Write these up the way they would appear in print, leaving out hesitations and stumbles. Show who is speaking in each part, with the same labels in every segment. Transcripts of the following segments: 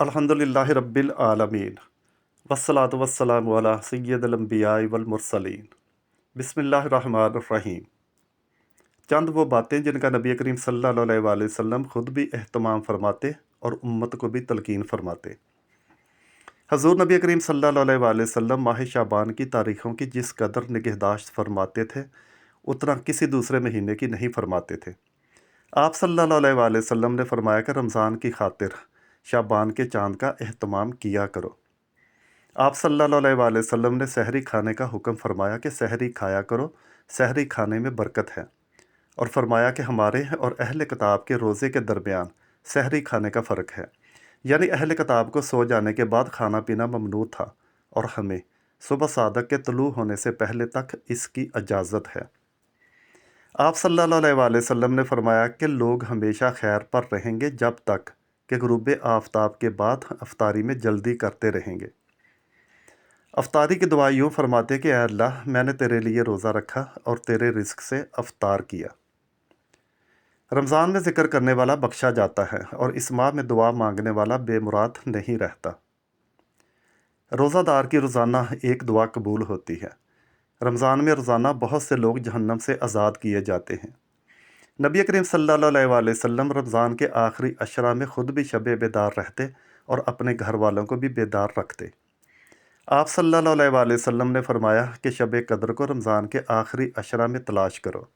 Speaker 1: अल्हम्दुलिल्लाह रब्बिल आलमीन वस्सलातु वस्सलामु अला सय्यिदिल अंबिया वल मुरसलीन बिस्मिल्लाहिर्रहमानिर्रहीम। चंद वो बातें जिनका नबी करीम सल्लल्लाहु अलैहि वसल्लम खुद भी एहतमाम फरमाते और उम्मत को भी तलकीन फरमाते। हजूर नबी करीम सल्लल्लाहु अलैहि वसल्लम माह शाबान की तारीख़ों की जिस कदर निगहदाश्त फरमाते थे उतना किसी दूसरे महीने की नहीं फरमाते थे। आप सल्लल्लाहु अलैहि वसल्लम ने फरमाया कि रमज़ान की खातिर शाबान के चाँद का एहतमाम किया करो। आप सल्लल्लाहु अलैहि वसल्लम ने सहरी खाने का हुक्म फरमाया कि सहरी खाया करो, सहरी खाने में बरकत है, और फरमाया कि हमारे और अहले किताब के रोज़े के दरमियान सहरी खाने का फ़र्क है, यानी अहले किताब को सो जाने के बाद खाना पीना ममनू था और हमें सुबह सादक के तुलू होने से पहले तक इसकी इजाज़त है। आप सल्लल्लाहु अलैहि वसल्लम ने फरमाया कि लोग हमेशा खैर पर रहेंगे जब तक कि गुरूब आफताब के बाद अफ्तारी में जल्दी करते रहेंगे। अफ्तारी की दुआ यूँ फरमाते कि ऐ अल्लाह, मैंने तेरे लिए रोज़ा रखा और तेरे रिज़्क से अफ्तार किया। रमज़ान में ज़िक्र करने वाला बख्शा जाता है और इस माह में दुआ मांगने वाला बेमुराद नहीं रहता। रोज़ादार की रोज़ाना एक दुआ कबूल होती है। रमज़ान में रोज़ाना बहुत से लोग जहन्नम से आज़ाद किए जाते हैं। नबी करीम सल्लल्लाहु अलैहि वसल्लम रमज़ान के आखिरी अशरा में ख़ुद भी शब बेदार रहते और अपने घर वालों को भी बेदार रखते। आप सल्लल्लाहु अलैहि वसल्लम ने फरमाया कि शब कद्र को रमज़ान के आखिरी अशरा में तलाश करो।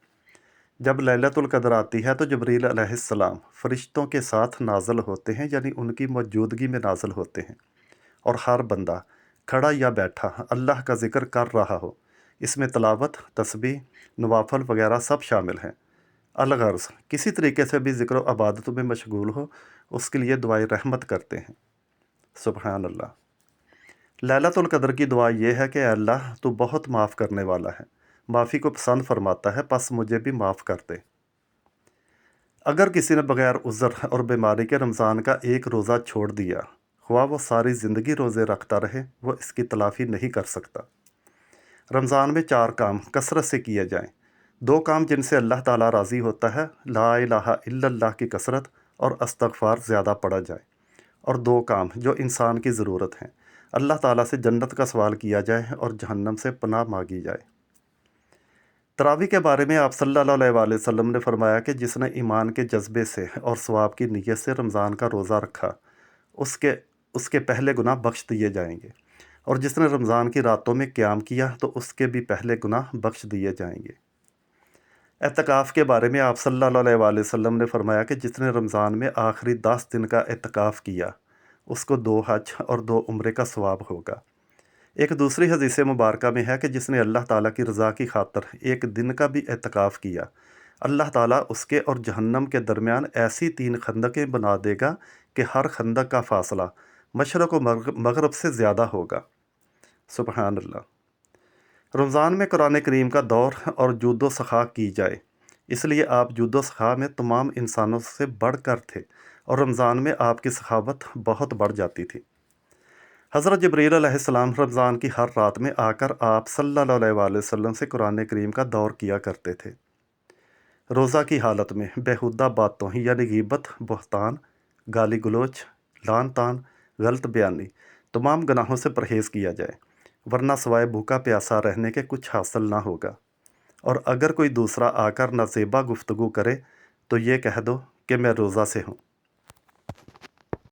Speaker 1: जब लैलतुल कद्र आती है तो जबरील अलैहिस्सलाम फ़रिश्तों के साथ नाज़िल होते हैं, यानी उनकी मौजूदगी में नाज़िल होते हैं, और हर बंदा खड़ा या बैठा अल्लाह का ज़िक्र कर रहा हो। इसमें तलावत, तस्बीह, नवाफल वगैरह सब शामिल हैं। अलगर्ज़ किसी तरीके से भी ज़िक्र व इबादत में मशगूल हो, उसके लिए दुआए रहमत करते हैं। सुबहान अल्लाह। लैलतुल कद्र की दुआ यह है कि अल्लाह, तू बहुत माफ़ करने वाला है, माफ़ी को पसंद फरमाता है, बस मुझे भी माफ़ कर दे। अगर किसी ने बग़ैर उज़्र और बीमारी के रमज़ान का एक रोज़ा छोड़ दिया, ख्वाह वो सारी ज़िंदगी रोज़े रखता रहे, वो इसकी तलाफ़ी नहीं कर सकता। रमज़ान में 4 काम कसरत से किए जाएँ। 2 काम जिनसे अल्लाह ताला राज़ी होता है, ला इलाहा इल्लल्लाह की कसरत और इस्तग़फ़ार ज़्यादा पढ़ा जाए। और 2 काम जो इंसान की ज़रूरत हैं, अल्लाह ताला से जन्नत का सवाल किया जाए और जहन्नम से पनाह मांगी जाए। तरावी के बारे में आप सल्लल्लाहु अलैहि वसल्लम ने फरमाया कि जिसने ईमान के जज्बे से और सवाब की नीयत से रमज़ान का रोज़ा रखा, उसके उसके पहले गुनाह बख्श दिए जाएंगे, और जिसने रमज़ान की रातों में क़याम किया तो उसके भी पहले गुनाह बख्श दिए जाएंगे। एतकाफ़ के बारे में आप सल्लल्लाहु अलैहि वसल्लम ने फरमाया कि जिसने रमज़ान में आखिरी 10 दिन का एतकाफ़ किया, उसको 2 हज और 2 उम्रे का सवाब होगा। एक दूसरी हदीस मुबारका में है कि जिसने अल्लाह ताला की रज़ा की खातिर एक दिन का भी एतकाफ़ किया, अल्लाह ताला उसके और जहन्नम के दरमियान ऐसी 3 खंदकें बना देगा कि हर खंदक का फ़ासला मशरक़ व मग़रिब से ज़्यादा होगा। सुबहान अल्लाह। रमज़ान में कुरान करीम का दौर और जुदो सखा की जाए, इसलिए आप जुदो सखा में तमाम इंसानों से बढ़कर थे और रमज़ान में आपकी सखावत बहुत बढ़ जाती थी। हज़रत जिब्रील अलैहिस्सलाम रमज़ान की हर रात में आकर आप सल्लल्लाहु अलैहि वसल्लम से कुरान करीम का दौर किया करते थे। रोज़ा की हालत में बेहुदा बातों यानी ग़ीबत, बहतान, गाली गलोच, लान तान, गलत बयानी, तमाम गुनाहों से परहेज़ किया जाए, वरना सवाए भूखा प्यासा रहने के कुछ हासिल ना होगा। और अगर कोई दूसरा आकर नाज़ेबा गुफ्तगू करे तो ये कह दो कि मैं रोज़ा से हूँ।